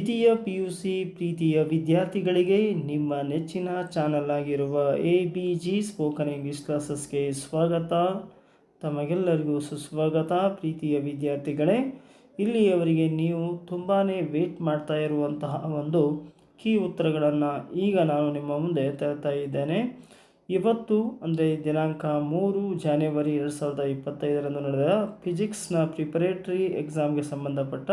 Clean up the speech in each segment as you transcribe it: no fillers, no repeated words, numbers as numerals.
ದ್ವಿತೀಯ PUC ಪ್ರೀತಿಯ ವಿದ್ಯಾರ್ಥಿಗಳಿಗೆ ನಿಮ್ಮ ನೆಚ್ಚಿನ ಚಾನಲ್ ಆಗಿರುವ ABG ಸ್ಪೋಕನ್ ಇಂಗ್ಲೀಷ್ ಕ್ಲಾಸಸ್ಗೆ ಸ್ವಾಗತ. ತಮಗೆಲ್ಲರಿಗೂ ಸುಸ್ವಾಗತ. ಪ್ರೀತಿಯ ವಿದ್ಯಾರ್ಥಿಗಳೇ, ಇಲ್ಲಿಯವರೆಗೆ ನೀವು ತುಂಬಾ ವೇಟ್ ಮಾಡ್ತಾ ಇರುವಂತಹ ಒಂದು ಕೀ ಉತ್ತರಗಳನ್ನು ಈಗ ನಾನು ನಿಮ್ಮ ಮುಂದೆ ತರ್ತಾ ಇದ್ದೇನೆ. ಇವತ್ತು ಅಂದರೆ ದಿನಾಂಕ 3 ಜನವರಿ 2025 ನಡೆದ ಫಿಸಿಕ್ಸ್ನ ಪ್ರಿಪರೇಟರಿ ಎಕ್ಸಾಮ್ಗೆ ಸಂಬಂಧಪಟ್ಟ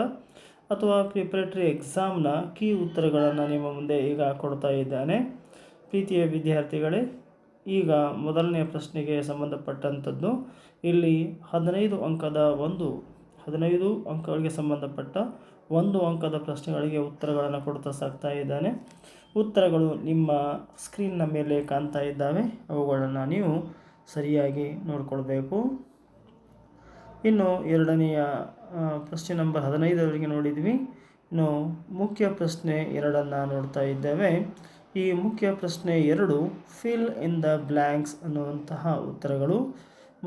ಅಥವಾ ಪ್ರಿಪರೇಟರಿ ಎಕ್ಸಾಮ್ನ ಕೀ ಉತ್ತರಗಳನ್ನು ನಿಮ್ಮ ಮುಂದೆ ಈಗ ಕೊಡ್ತಾ ಇದ್ದಾನೆ. ಪ್ರೀತಿಯ ವಿದ್ಯಾರ್ಥಿಗಳೇ, ಈಗ ಮೊದಲನೆಯ ಪ್ರಶ್ನೆಗೆ ಸಂಬಂಧಪಟ್ಟಂಥದ್ದು ಇಲ್ಲಿ 15 ಅಂಕಗಳಿಗೆ ಸಂಬಂಧಪಟ್ಟ 1 ಅಂಕದ ಪ್ರಶ್ನೆಗಳಿಗೆ ಉತ್ತರಗಳನ್ನು ಕೊಡ್ತಾ ಸಾಗ್ತಾ ಇದ್ದಾನೆ. ಉತ್ತರಗಳು ನಿಮ್ಮ ಸ್ಕ್ರೀನ್ನ ಮೇಲೆ ಕಾಣ್ತಾ ಇದ್ದಾವೆ. ಅವುಗಳನ್ನು ನೀವು ಸರಿಯಾಗಿ ನೋಡಿಕೊಳ್ಬೇಕು. ಇನ್ನು ಎರಡನೆಯ ಪ್ರಶ್ನೆ ನಂಬರ್ 15 ನೋಡಿದ್ವಿ. ಇನ್ನು ಮುಖ್ಯ ಪ್ರಶ್ನೆ 2 ನೋಡ್ತಾ ಇದ್ದೇವೆ. ಈ ಮುಖ್ಯ ಪ್ರಶ್ನೆ 2 ಫಿಲ್ ಇನ್ ದ ಬ್ಲ್ಯಾಂಕ್ಸ್ ಅನ್ನುವಂತಹ ಉತ್ತರಗಳು.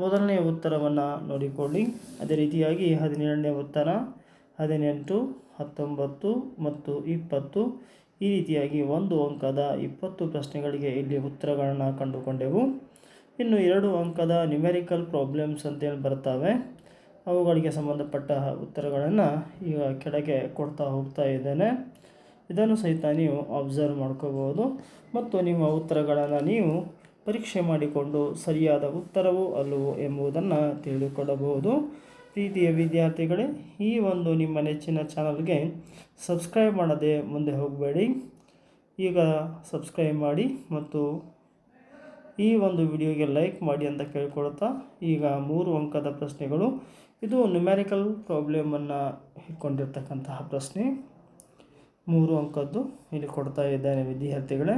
ಮೊದಲನೆಯ ಉತ್ತರವನ್ನು ನೋಡಿಕೊಳ್ಳಿ. ಅದೇ ರೀತಿಯಾಗಿ 17ನೇ ಉತ್ತರ, 18, 19 ಮತ್ತು 20 ಈ ರೀತಿಯಾಗಿ 1 ಅಂಕದ 20 ಪ್ರಶ್ನೆಗಳಿಗೆ ಇಲ್ಲಿ ಉತ್ತರಗಳನ್ನು ಕಂಡುಕೊಂಡೆವು. ಇನ್ನು 2 ಅಂಕದ ನ್ಯೂಮೆರಿಕಲ್ ಪ್ರಾಬ್ಲಮ್ಸ್ ಅಂತೇಳಿ ಬರ್ತವೆ. ಅವುಗಳಿಗೆ ಸಂಬಂಧಪಟ್ಟ ಉತ್ತರಗಳನ್ನು ಈಗ ಕೆಳಗೆ ಕೊಡ್ತಾ ಹೋಗ್ತಾ ಇದ್ದೇನೆ. ಇದನ್ನು ಸಹಿತ ನೀವು ಅಬ್ಸರ್ವ್ ಮಾಡ್ಕೋಬೋದು ಮತ್ತು ನಿಮ್ಮ ಉತ್ತರಗಳನ್ನು ನೀವು ಪರೀಕ್ಷೆ ಮಾಡಿಕೊಂಡು ಸರಿಯಾದ ಉತ್ತರವೋ ಅಲ್ಲವೋ ಎಂಬುದನ್ನು ತಿಳಿದುಕೊಳ್ಳಬಹುದು. ಪ್ರೀತಿಯ ವಿದ್ಯಾರ್ಥಿಗಳೇ, ಈ ಒಂದು ನಿಮ್ಮ ನೆಚ್ಚಿನ ಚಾನಲ್ಗೆ ಸಬ್ಸ್ಕ್ರೈಬ್ ಮಾಡದೆ ಮುಂದೆ ಹೋಗಬೇಡಿ. ಈಗ ಸಬ್ಸ್ಕ್ರೈಬ್ ಮಾಡಿ ಮತ್ತು ಈ ಒಂದು ವಿಡಿಯೋಗೆ ಲೈಕ್ ಮಾಡಿ ಅಂತ ಕೇಳ್ಕೊಳ್ತಾ, ಈಗ 3 ಅಂಕದ ಪ್ರಶ್ನೆಗಳು. ಇದು ನ್ಯೂಮೆರಿಕಲ್ ಪ್ರಾಬ್ಲಮನ್ನು ಇಟ್ಕೊಂಡಿರ್ತಕ್ಕಂತಹ ಪ್ರಶ್ನೆ. 3 ಅಂಕದ್ದು ಇಲ್ಲಿ ಕೊಡ್ತಾ ಇದ್ದೇನೆ ವಿದ್ಯಾರ್ಥಿಗಳೇ.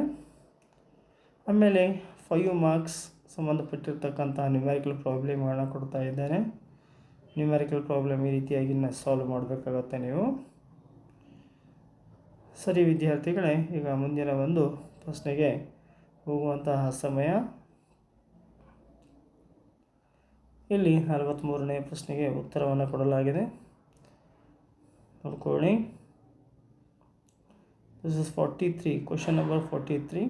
ಆಮೇಲೆ 5 ಮಾರ್ಕ್ಸ್ ಸಂಬಂಧಪಟ್ಟಿರ್ತಕ್ಕಂತಹ ನ್ಯೂಮೆರಿಕಲ್ ಪ್ರಾಬ್ಲಮ್ಗಳನ್ನ ಕೊಡ್ತಾ ಇದ್ದೇನೆ. ನ್ಯೂಮೆರಿಕಲ್ ಪ್ರಾಬ್ಲಮ್ ಈ ರೀತಿಯಾಗಿ ಸಾಲ್ವ್ ಮಾಡಬೇಕಾಗತ್ತೆ ನೀವು. ಸರಿ ವಿದ್ಯಾರ್ಥಿಗಳೇ, ಈಗ ಮುಂದಿನ ಒಂದು ಪ್ರಶ್ನೆಗೆ ಹೋಗುವಂತಹ ಸಮಯ. ಇಲ್ಲಿ 43ನೇ ಪ್ರಶ್ನೆಗೆ ಉತ್ತರವನ್ನು ಕೊಡಲಾಗಿದೆ, ನೋಡ್ಕೊಳ್ಳಿ. This is 43, question number 43.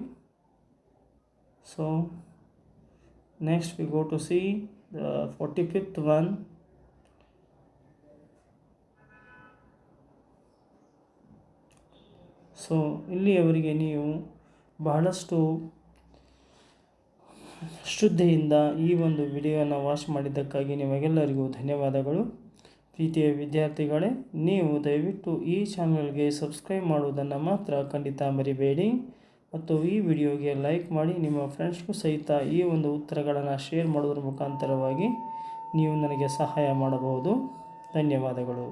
So next we go to see the 45th one. ಸೊ ಇಲ್ಲಿಯವರೆಗೆ ನೀವು ಬಹಳಷ್ಟು ಶ್ರದ್ಧೆಯಿಂದ ಈ ಒಂದು ವಿಡಿಯೋನ ವಾಚ್ ಮಾಡಿದ್ದಕ್ಕಾಗಿ ನಿಮಗೆಲ್ಲರಿಗೂ ಧನ್ಯವಾದಗಳು. ಪ್ರೀತಿಯ ವಿದ್ಯಾರ್ಥಿಗಳೇ, ನೀವು ದಯವಿಟ್ಟು ಈ ಚಾನಲ್ಗೆ ಸಬ್ಸ್ಕ್ರೈಬ್ ಮಾಡುವುದನ್ನು ಮಾತ್ರ ಖಂಡಿತ ಮರಿಬೇಡಿ ಮತ್ತು ಈ ವಿಡಿಯೋಗೆ ಲೈಕ್ ಮಾಡಿ. ನಿಮ್ಮ ಫ್ರೆಂಡ್ಸ್ಗೂ ಸಹಿತ ಈ ಒಂದು ಉತ್ತರಗಳನ್ನು ಶೇರ್ ಮಾಡೋದ್ರ ಮುಖಾಂತರವಾಗಿ ನೀವು ನನಗೆ ಸಹಾಯ ಮಾಡಬಹುದು. ಧನ್ಯವಾದಗಳು.